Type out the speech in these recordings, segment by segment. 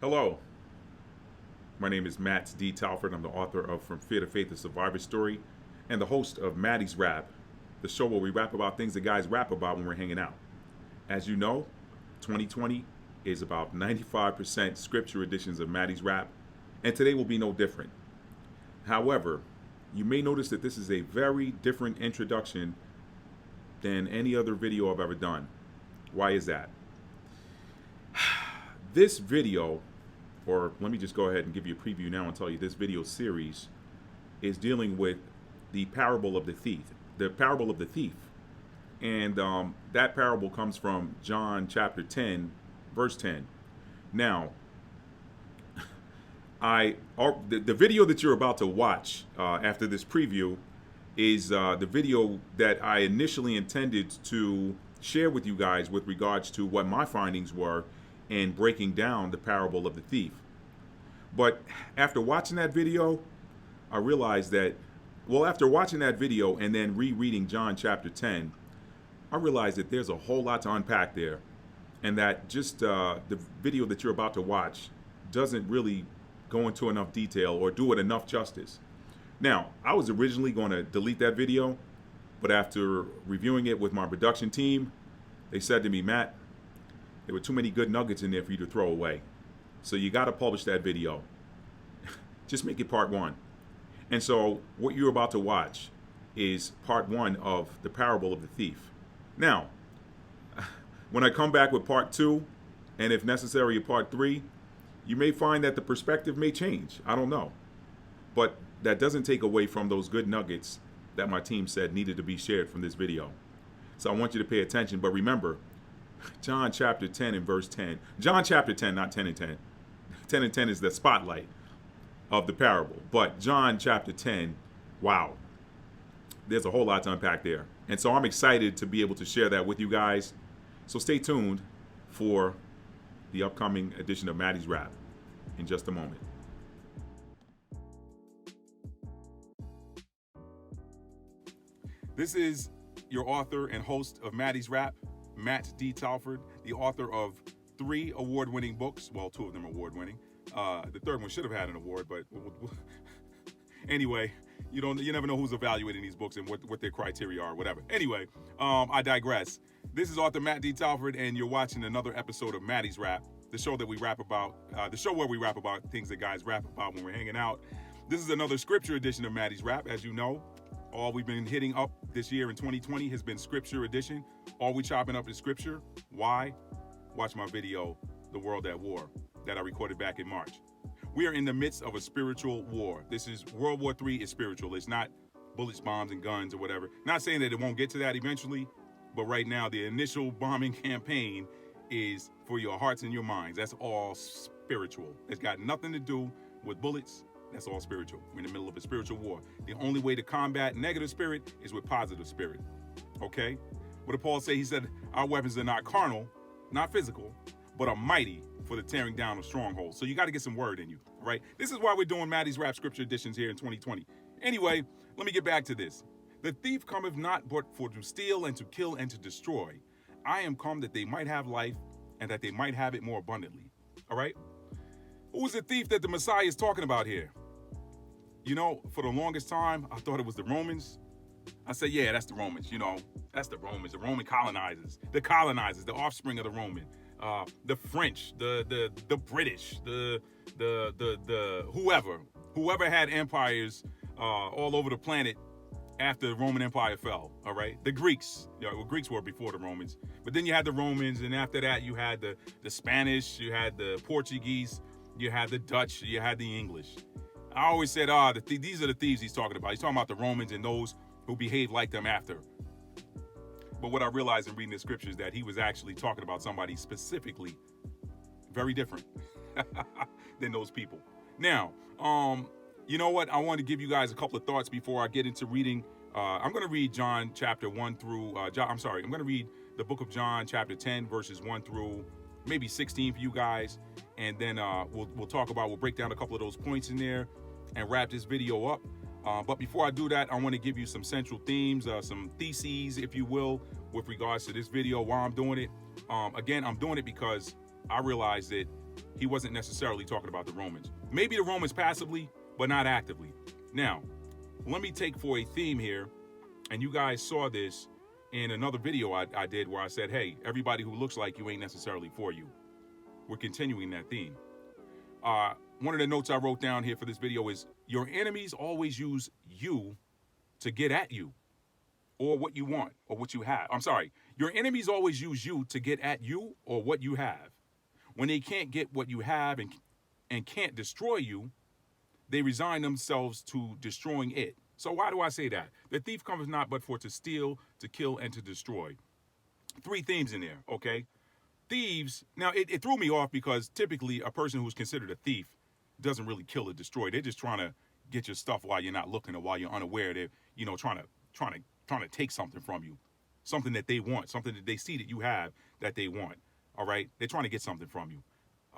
Hello, my name is Matt D. Talford. I'm the author of From Fear to Faith, a Survivor Story, and the host of Maddie's Rap, the show where we rap about things that guys rap about when we're hanging out. As you know, 2020 is about 95% scripture editions of Maddie's Rap, and today will be no different. However, you may notice that this is a very different introduction than any other video I've ever done. Why is that? This video, or let me just go ahead and give you a preview now and tell you this video series is dealing with the parable of the thief. The parable of the thief. And that parable comes from John chapter 10, verse 10. Now, the video that you're about to watch after this preview is the video that I initially intended to share with you guys with regards to what my findings were in breaking down the parable of the thief. But after watching that video, I realized that, after watching that video and then rereading John chapter 10, I realized that there's a whole lot to unpack there, and that just the video that you're about to watch doesn't really go into enough detail or do it enough justice. Now, I was originally going to delete that video, but after reviewing it with my production team, they said to me, Matt, there were too many good nuggets in there for you to throw away. So you got to publish that video. Just make it part one. And so what you're about to watch is part one of the parable of the thief. Now, when I come back with part two, and if necessary, a part three, you may find that the perspective may change. I don't know. But that doesn't take away from those good nuggets that my team said needed to be shared from this video. So I want you to pay attention. But remember, John chapter 10 and verse 10. John chapter 10, not 10 and 10. 10 and 10 is the spotlight of the parable. But John chapter 10, wow. There's a whole lot to unpack there. And so I'm excited to be able to share that with you guys. So stay tuned for the upcoming edition of Maddie's Rap in just a moment. This is your author and host of Maddie's Rap, Matt D. Talford, the author of 3 award-winning books. Well, 2 of them are award-winning. The third one should have had an award, but anyway, you never know who's evaluating these books and what their criteria are, whatever. Anyway, I digress. This is author Matt D. Talford, and you're watching another episode of Maddie's Rap, the show that we rap about, the show where we rap about things that guys rap about when we're hanging out. This is another scripture edition of Maddie's Rap, as you know. All we've been hitting up this year in 2020 has been scripture edition. All we chopping up is scripture. Why? Watch my video, The World at War, that I recorded back in March. We are in the midst of a spiritual war. This is World War III is spiritual. It's not bullets, bombs, and guns or whatever. Not saying that it won't get to that eventually, but right now the initial bombing campaign is for your hearts and your minds. That's all spiritual. It's got nothing to do with bullets. That's all spiritual. We're in the middle of a spiritual war. The only way to combat negative spirit is with positive spirit. Okay? What did Paul say? He said, our weapons are not carnal, not physical, but are mighty for the tearing down of strongholds. So you got to get some word in you, all right? This is why we're doing Maddie's Rap Scripture editions here in 2020. Anyway, let me get back to this. The thief cometh not but for to steal and to kill and to destroy. I am come that they might have life and that they might have it more abundantly. All right? Who is the thief that the Messiah is talking about here? You know, for the longest time, I thought it was the Romans. I said, yeah, that's the Romans. That's the Romans, the Roman colonizers, the offspring of the Roman, the French, the British, the whoever had empires all over the planet after the Roman Empire fell. All right, the Greeks. Greeks were before the Romans, but then you had the Romans, and after that you had the Spanish, you had the Portuguese, you had the Dutch, you had the English. I always said, these are the thieves he's talking about. He's talking about the Romans and those who behaved like them after. But what I realized in reading the scriptures is that he was actually talking about somebody specifically very different than those people. Now, you know what? I want to give you guys a couple of thoughts before I get into reading. I'm going to read John chapter 1 through, I'm going to read the book of John chapter 10, verses 1 through maybe 16 for you guys. And then we'll break down a couple of those points in there and wrap this video up. But before I do that, I want to give you some central themes, some theses, if you will, with regards to this video while I'm doing it. Again, I'm doing it because I realize that He wasn't necessarily talking about the Romans. Maybe the Romans passively, but not actively. Now, let me take for a theme here, and you guys saw this in another video I did where I said, hey, everybody who looks like you ain't necessarily for you. We're continuing that theme. One of the notes I wrote down here for this video is, your enemies always use you to get at you, or what you want, or what you have. I'm sorry. Your enemies always use you to get at you or what you have. When they can't get what you have and can't destroy you, they resign themselves to destroying it. So why do I say that? The thief comes not but for to steal, to kill, and to destroy. Three themes in there, okay? Thieves, now it threw me off because typically a person who's considered a thief doesn't really kill or destroy. They're just trying to get your stuff while you're not looking or while you're unaware. They're, trying to take something from you, something that they want, something that they see that you have that they want. All right, they're trying to get something from you.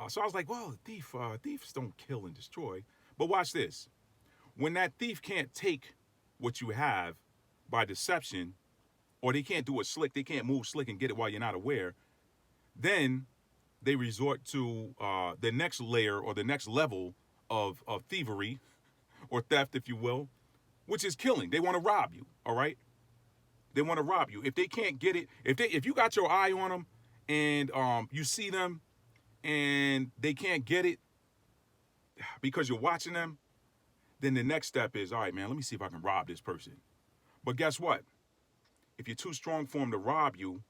So I was like, well, thieves don't kill and destroy. But watch this. When that thief can't take what you have by deception, or they can't do it slick, they can't move slick and get it while you're not aware, then they resort to the next layer or the next level of thievery or theft, if you will, which is killing. They want to rob you, all right? They want to rob you. If they can't get it, if you got your eye on them and you see them and they can't get it because you're watching them, then the next step is, all right, man, let me see if I can rob this person. But guess what? If you're too strong for them to rob you,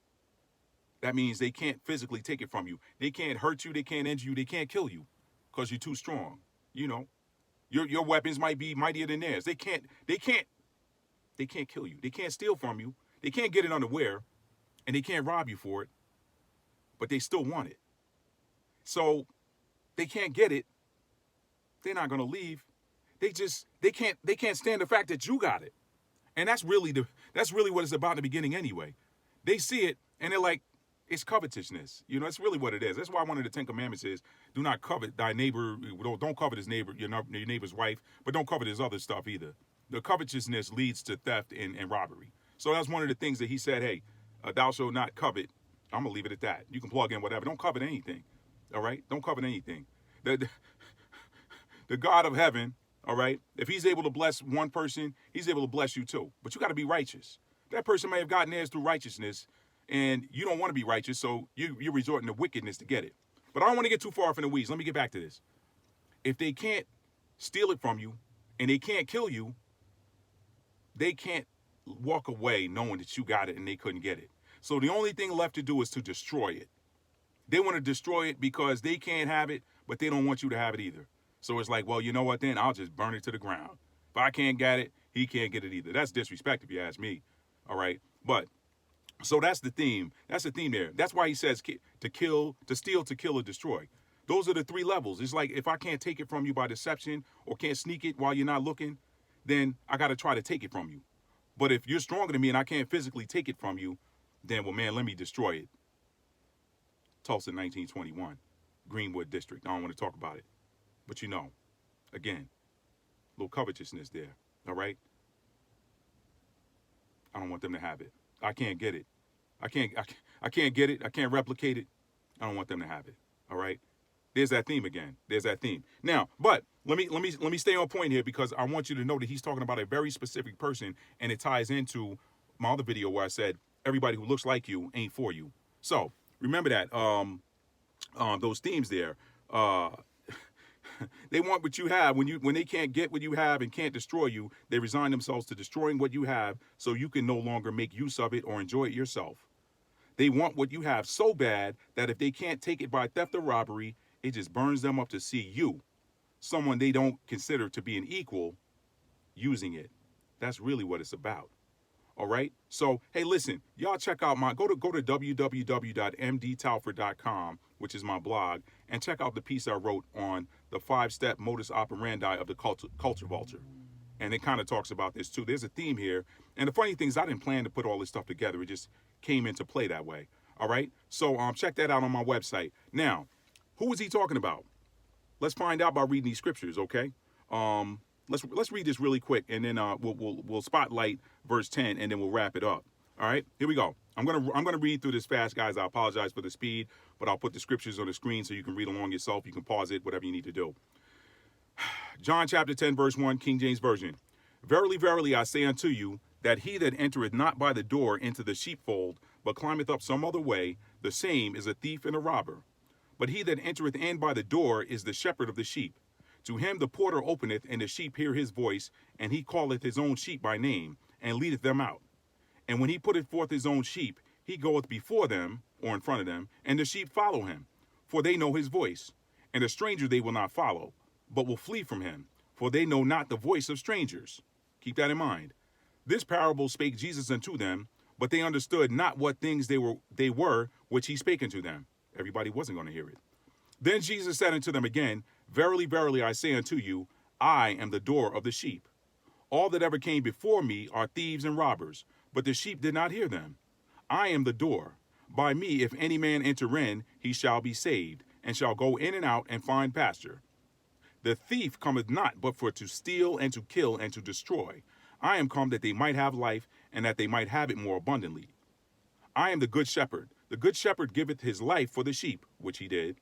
that means they can't physically take it from you. They can't hurt you. They can't injure you. They can't kill you because you're too strong. Your weapons might be mightier than theirs. They can't kill you. They can't steal from you. They can't get it unaware, and they can't rob you for it, but they still want it. So they can't get it. They're not going to leave. They can't stand the fact that you got it. And that's really what it's about in the beginning anyway. They see it and they're like, it's covetousness. That's really what it is. That's why one of the 10 commandments is, do not covet thy neighbor. Don't covet his neighbor, your neighbor's wife, but don't covet his other stuff either. The covetousness leads to theft and robbery. So that's one of the things that he said, hey, thou shalt not covet. I'm going to leave it at that. You can plug in whatever. Don't covet anything. All right? Don't covet anything. The God of heaven, all right, if he's able to bless one person, he's able to bless you too. But you got to be righteous. That person may have gotten theirs through righteousness, and you don't want to be righteous, so you're resorting to wickedness to get it. But I don't want to get too far off in the weeds. Let me get back to this. If they can't steal it from you and they can't kill you, they can't walk away knowing that you got it and they couldn't get it. So the only thing left to do is to destroy it. They want to destroy it because they can't have it, but they don't want you to have it either. So it's like, well, you know what then? I'll just burn it to the ground. If I can't get it, he can't get it either. That's disrespect if you ask me. All right? But so that's the theme. That's the theme there. That's why he says to kill, to steal, to kill, or destroy. Those are the three levels. It's like if I can't take it from you by deception or can't sneak it while you're not looking, then I got to try to take it from you. But if you're stronger than me and I can't physically take it from you, then, well, man, let me destroy it. Tulsa, 1921, Greenwood District. I don't want to talk about it. But again, a little covetousness there, all right? I don't want them to have it. I can't get it. I can't get it. I can't replicate it. I don't want them to have it, all right? There's that theme again. There's that theme. Now, but let me stay on point here because I want you to know that he's talking about a very specific person, and it ties into my other video where I said everybody who looks like you ain't for you. So remember that those themes there. They want what you have. When they can't get what you have and can't destroy you, they resign themselves to destroying what you have so you can no longer make use of it or enjoy it yourself. They want what you have so bad that if they can't take it by theft or robbery, it just burns them up to see you, someone they don't consider to be an equal, using it. That's really what it's about. All right? So, hey, listen, y'all check out go to www.mdtalford.com, which is my blog, and check out the piece I wrote on the 5-step modus operandi of the culture vulture. And it kind of talks about this too. There's a theme here. And the funny thing is I didn't plan to put all this stuff together. It just came into play that way. All right? So check that out on my website. Now, who was he talking about? Let's find out by reading these scriptures, okay? Let's read this really quick, and then we'll spotlight verse 10, and then we'll wrap it up. All right? Here we go. I'm gonna read through this fast, guys. I apologize for the speed, but I'll put the scriptures on the screen so you can read along yourself. You can pause it, whatever you need to do. John chapter 10, verse 1, King James Version. Verily, verily, I say unto you, that he that entereth not by the door into the sheepfold, but climbeth up some other way, the same is a thief and a robber. But he that entereth in by the door is the shepherd of the sheep. To him the porter openeth, and the sheep hear his voice, and he calleth his own sheep by name, and leadeth them out. And when he putteth forth his own sheep, he goeth before them, or in front of them, and the sheep follow him, for they know his voice. And a stranger they will not follow, but will flee from him, for they know not the voice of strangers. Keep that in mind. This parable spake Jesus unto them, but they understood not what things they were which he spake unto them. Everybody wasn't going to hear it. Then Jesus said unto them again, Verily, verily, I say unto you, I am the door of the sheep. All that ever came before me are thieves and robbers, but the sheep did not hear them. I am the door. By me, if any man enter in, he shall be saved, and shall go in and out and find pasture. The thief cometh not but for to steal and to kill and to destroy. I am come that they might have life, and that they might have it more abundantly. I am the good shepherd. The good shepherd giveth his life for the sheep, which he did.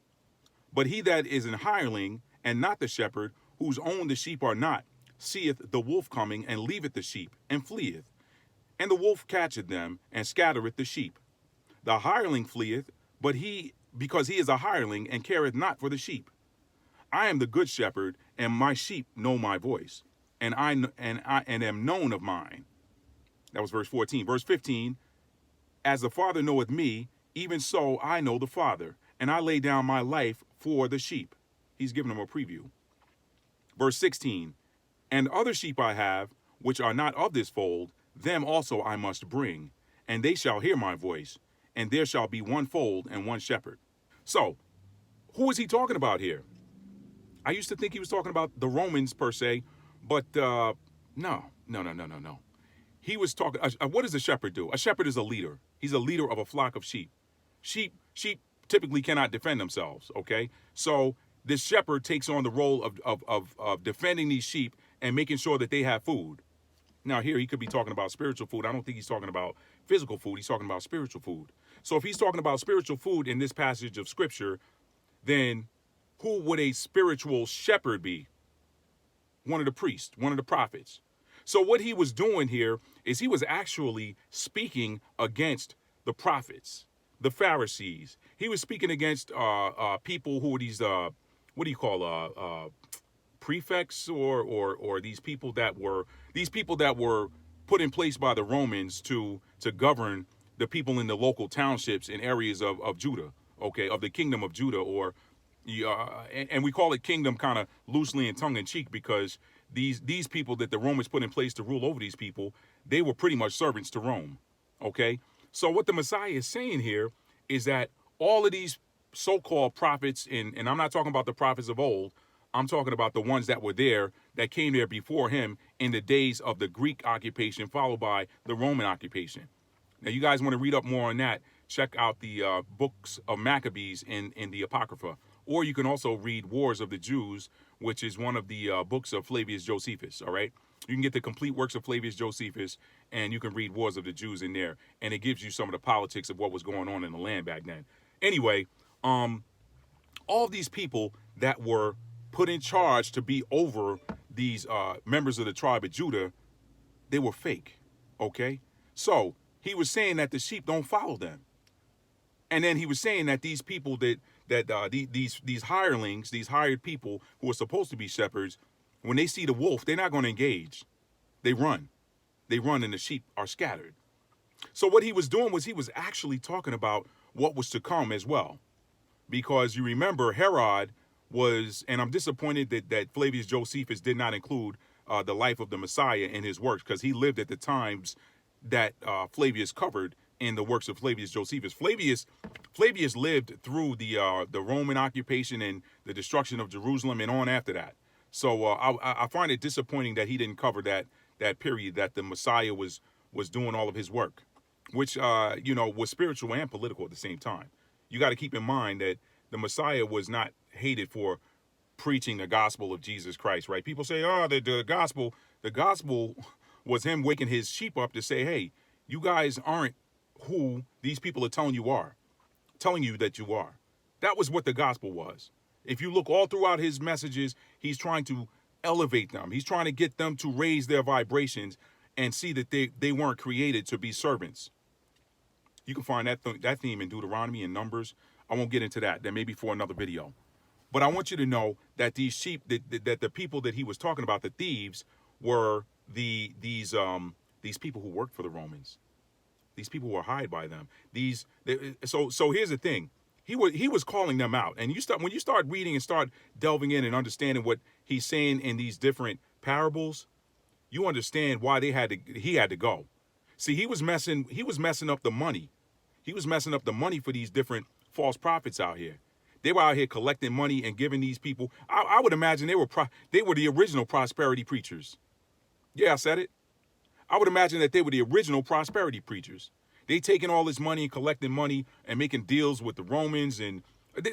But he that is an hireling, and not the shepherd, whose own the sheep are not, seeth the wolf coming, and leaveth the sheep, and fleeth. And the wolf catcheth them, and scattereth the sheep. The hireling fleeth, but because he is a hireling, and careth not for the sheep. I am the good shepherd, and my sheep know my voice, and I am known of mine. That was verse 14. Verse 15, as the Father knoweth me, even so I know the Father, and I lay down my life for the sheep. He's giving them a preview. Verse 16, and other sheep I have, which are not of this fold, them also I must bring, and they shall hear my voice, and there shall be one fold and one shepherd. So, who is he talking about here? I used to think he was talking about the Romans per se, but no. He was talking, what does a shepherd do? A shepherd is a leader. He's a leader of a flock of sheep. Sheep typically cannot defend themselves, okay? So this shepherd takes on the role of defending these sheep and making sure that they have food. Now here he could be talking about spiritual food. I don't think he's talking about physical food. He's talking about spiritual food. So if he's talking about spiritual food in this passage of scripture, then who would a spiritual shepherd be? One of the priests, one of the prophets. So what he was doing here is he was actually speaking against the prophets, the Pharisees. He was speaking against people who were these, prefects or these people that were put in place by the Romans to govern the people in the local townships and areas of Judah, okay, of the kingdom of Judah, and we call it kingdom kind of loosely and tongue-in-cheek because these people that the Romans put in place to rule over these people, they were pretty much servants to Rome, okay? So what the Messiah is saying here is that all of these so-called prophets, and I'm not talking about the prophets of old, I'm talking about the ones that were there, that came there before him in the days of the Greek occupation, followed by the Roman occupation. Now, you guys want to read up more on that, check out the books of Maccabees in the Apocrypha. Or you can also read Wars of the Jews, which is one of the books of Flavius Josephus, all right? You can get the complete works of Flavius Josephus, and you can read Wars of the Jews in there, and it gives you some of the politics of what was going on in the land back then. Anyway, all these people that were put in charge to be over these members of the tribe of Judah, they were fake, okay? So he was saying that the sheep don't follow them. And then he was saying that these people these hirelings, these hired people who are supposed to be shepherds, when they see the wolf, they're not going to engage. They run. They run and the sheep are scattered. So what he was doing was he was actually talking about what was to come as well. Because you remember Herod was, and I'm disappointed that Flavius Josephus did not include the life of the Messiah in his works, because he lived at the times that Flavius covered in the works of Flavius Josephus. Flavius lived through the Roman occupation and the destruction of Jerusalem and on after that. So I find it disappointing that he didn't cover that period that the Messiah was doing all of his work, which was spiritual and political at the same time. You got to keep in mind that the Messiah was not hated for preaching the gospel of Jesus Christ, right? People say, oh, the gospel was him waking his sheep up to say, hey, you guys aren't who these people are telling you that you are. That was what the gospel was. If you look all throughout his messages, he's trying to elevate them. He's trying to get them to raise their vibrations and see that they weren't created to be servants. You can find that theme in Deuteronomy and Numbers. I won't get into that. That may be for another video. But I want you to know that these sheep, that the people that he was talking about, the thieves, were these people who worked for the Romans. These people were hired by them. So here's the thing. He was calling them out. And when you start reading and start delving in and understanding what he's saying in these different parables, you understand why he had to go. See, he was messing up the money. He was messing up the money for these different false prophets out here. They were out here collecting money and giving these people. I would imagine they were the original prosperity preachers. Yeah, I said it. I would imagine that they were the original prosperity preachers. They taking all this money and collecting money and making deals with the Romans, and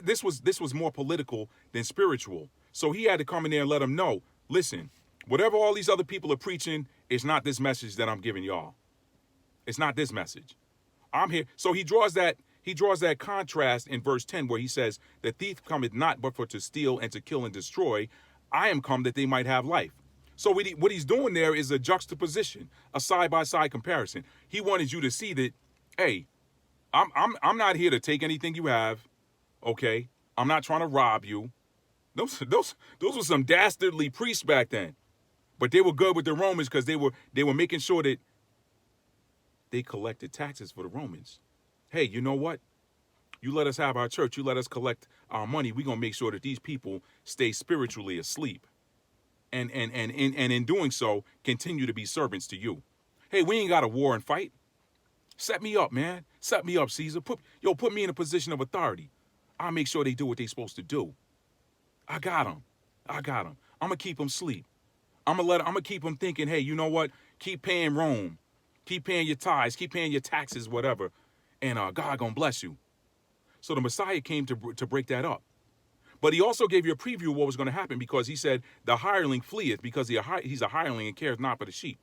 this was more political than spiritual. So he had to come in there and let them know, listen, whatever all these other people are preaching is not this message that I'm giving y'all. It's not this message. I'm here. So he draws that contrast in verse 10 where he says, the thief cometh not but for to steal and to kill and destroy. I am come that they might have life. So what he's doing there is a juxtaposition, a side-by-side comparison. He wanted you to see that, hey, I'm not here to take anything you have, okay? I'm not trying to rob you. Those were some dastardly priests back then, but they were good with the Romans because they were making sure that they collected taxes for the Romans. Hey, you know what? You let us have our church. You let us collect our money. We're gonna make sure that these people stay spiritually asleep. And in doing so, continue to be servants to you. Hey, we ain't got a war and fight. Set me up, man. Set me up, Caesar. Put me in a position of authority. I'll make sure they do what they're supposed to do. I got them. I'm gonna keep them asleep. I'm gonna keep them thinking, hey, you know what? Keep paying Rome. Keep paying your tithes. Keep paying your taxes, whatever. And God gonna bless you. So the Messiah came to break that up. But he also gave you a preview of what was going to happen because he said, the hireling fleeth because he's a hireling and cares not for the sheep.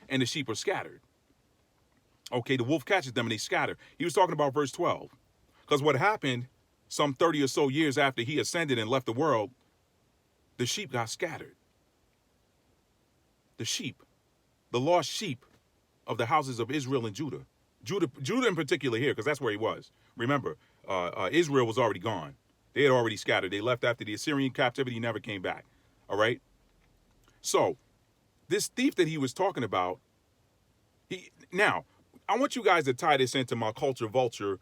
And the sheep are scattered. Okay, the wolf catches them and they scatter. He was talking about verse 12. Because what happened some 30 or so years after he ascended and left the world, the sheep got scattered. The sheep, the lost sheep of the houses of Israel and Judah. Judah in particular here, because that's where he was. Remember, Israel was already gone. They had already scattered. They left after the Assyrian captivity, never came back. All right? So, this thief that he was talking about, now, I want you guys to tie this into my Culture Vulture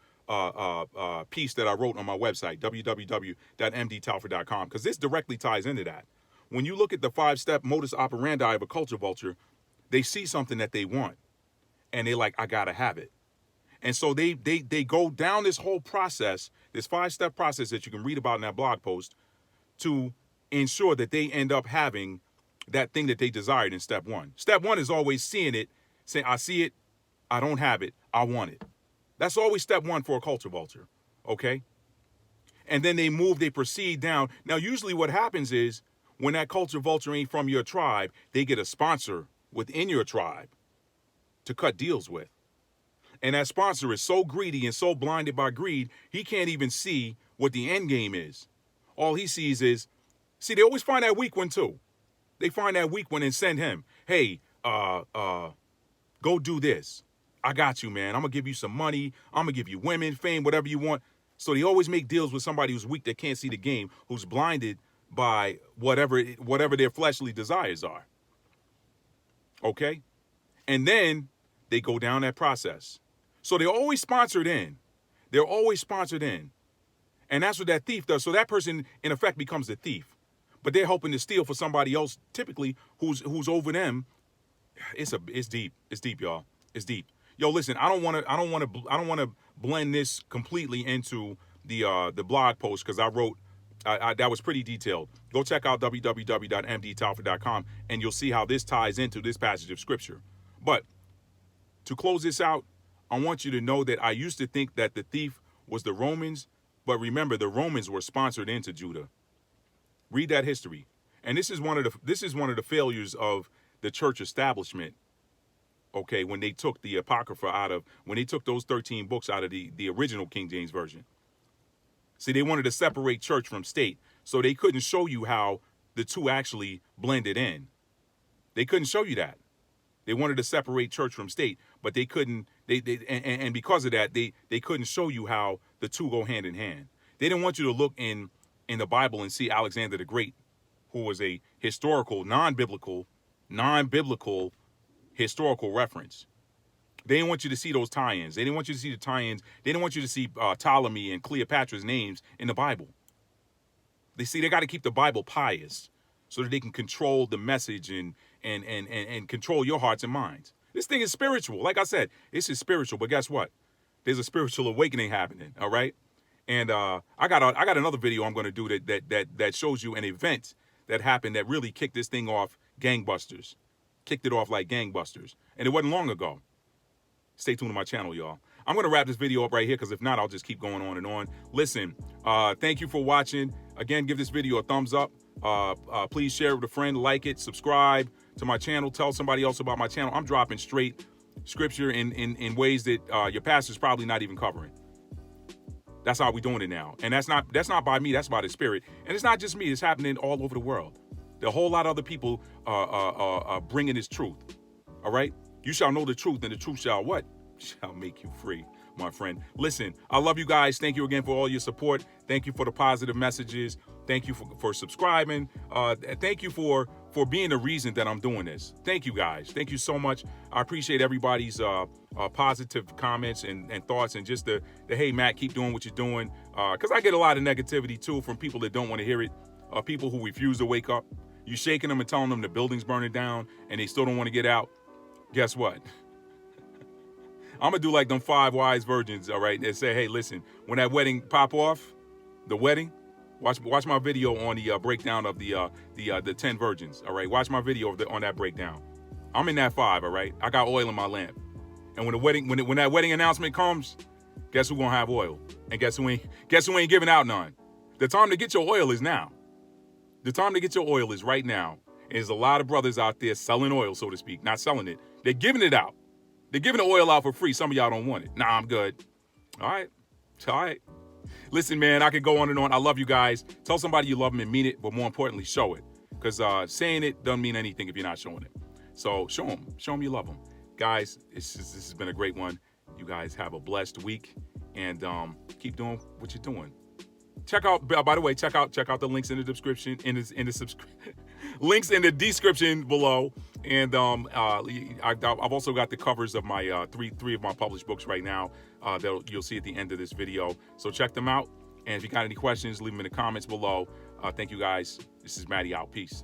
piece that I wrote on my website, www.mdtalford.com, because this directly ties into that. When you look at the 5-step modus operandi of a culture vulture, they see something that they want, and they're like, I gotta have it. And so they go down this whole process, this 5-step process that you can read about in that blog post, to ensure that they end up having that thing that they desired in step one. Step one is always seeing it, saying, I see it, I don't have it, I want it. That's always step one for a culture vulture, okay? And then they proceed down. Now, usually what happens is, when that culture vulture ain't from your tribe, they get a sponsor within your tribe to cut deals with. And that sponsor is so greedy and so blinded by greed, he can't even see what the end game is. All he sees is, see, they always find that weak one too. They find that weak one and send him, hey, go do this. I got you, man. I'm going to give you some money. I'm going to give you women, fame, whatever you want. So they always make deals with somebody who's weak that can't see the game, who's blinded by whatever their fleshly desires are. Okay? And then they go down that process. So they're always sponsored in. They're always sponsored in. And that's what that thief does. So that person, in effect, becomes the thief. But they're hoping to steal for somebody else, typically, who's over them. It's deep. It's deep, y'all. It's deep. Yo, listen, I don't want to blend this completely into the blog post because I wrote that was pretty detailed. Go check out www.mdtalford.com and you'll see how this ties into this passage of scripture. But to close this out, I want you to know that I used to think that the thief was the Romans, but remember, the Romans were sponsored into Judah. Read that history. And this is one of the failures of the church establishment. okay, when they took the Apocrypha when they took those 13 books out of the original King James Version. See, they wanted to separate church from state, so they couldn't show you how the two actually blended in. They couldn't show you that. They wanted to separate church from state, but they couldn't. And because of that, they couldn't show you how the two go hand in hand. They didn't want you to look in the Bible and see Alexander the Great, who was a historical, non-biblical historical reference. They didn't want you to see those tie-ins. They didn't want you to see the tie-ins. They didn't want you to see Ptolemy and Cleopatra's names in the Bible. They got to keep the Bible pious so that they can control the message and control your hearts and minds. This thing is spiritual. Like I said, this is spiritual. But guess what? There's a spiritual awakening happening. All right. And I got another video I'm going to do that shows you an event that happened that really kicked this thing off gangbusters. Kicked it off like gangbusters. And it wasn't long ago. Stay tuned to my channel, y'all. I'm going to wrap this video up right here because if not, I'll just keep going on and on. Listen, thank you for watching. Again, give this video a thumbs up. Please share it with a friend, like it, subscribe to my channel, tell somebody else about my channel. I'm dropping straight scripture in ways that your pastor's probably not even covering. That's how we're doing it now. And that's not by me, that's by the Spirit. And it's not just me, it's happening all over the world. There are a whole lot of other people bringing this truth. All right? You shall know the truth, and the truth shall what? Shall make you free, my friend. Listen, I love you guys. Thank you again for all your support. Thank you for the positive messages. Thank you for subscribing. Thank you for being the reason that I'm doing this. Thank you, guys. Thank you so much. I appreciate everybody's positive comments and thoughts, and just the hey, Matt, keep doing what you're doing. Because I get a lot of negativity, too, from people that don't want to hear it, people who refuse to wake up. You shaking them and telling them the building's burning down, and they still don't want to get out. Guess what? I'm going to do like them 5 wise virgins, all right, and say, hey, listen, when that wedding pop off, the wedding, watch my video on the breakdown of the 10 virgins, all right? Watch my video on that breakdown. I'm in that 5, all right? I got oil in my lamp. And when that wedding announcement comes, guess who gonna have oil? And guess who ain't giving out none? The time to get your oil is now. The time to get your oil is right now. And there's a lot of brothers out there selling oil, so to speak, not selling it. They're giving it out. They're giving the oil out for free. Some of y'all don't want it. Nah, I'm good. All right. Listen, man, I could go on and on. I love you guys. Tell somebody you love them and mean it, but more importantly, show it. Because saying it doesn't mean anything if you're not showing it. So show them you love them. Guys, this has been a great one. You guys have a blessed week, and keep doing what you're doing. Check out, by the way, check out the links in the description, links in the description below. And I've also got the covers of my three of my published books right now that you'll see at the end of this video. So check them out. And if you got any questions, leave them in the comments below. Thank you guys. This is Matty out. Peace.